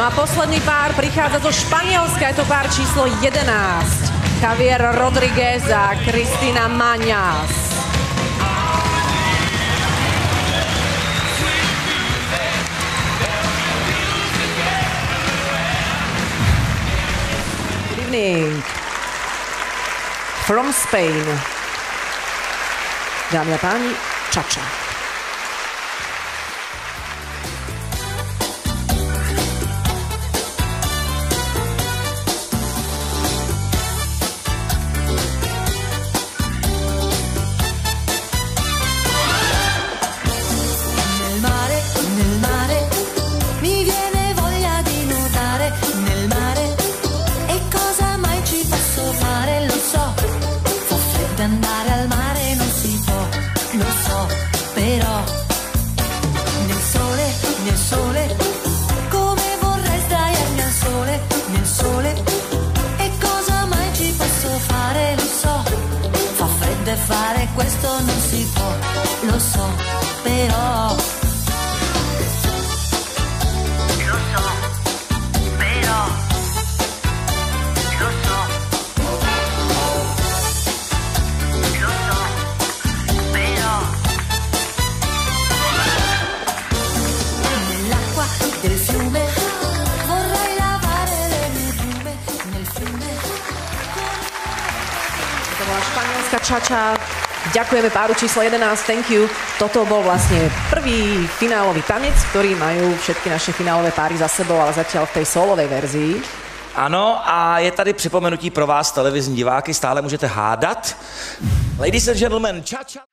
No a posledný pár prichádza zo Španielska, je to pár číslo 11. Javier Rodríguez a Cristina Mañas. Good evening. From Spain. Dámy a páni, Čača. Andare al mare non si può, lo so, però nel sole, come vorrei sdraiarmi al sole, nel sole, e cosa mai ci posso fare, lo so, fa freddo e fare questo non si può, lo so, però del fiume vorrei lavare le mie piume nel fiume. To bola španielská Čača. Ďakujeme páru číslo 11, thank you. Toto bol vlastne prvý finálový tanec, ktorý majú všetky naše finálové páry za sebou, ale zatiaľ v tej solovej verzii. Ano, a je tady připomenutí pro vás, televizní diváky, stále můžete hádat. Ladies and gentlemen, Čača.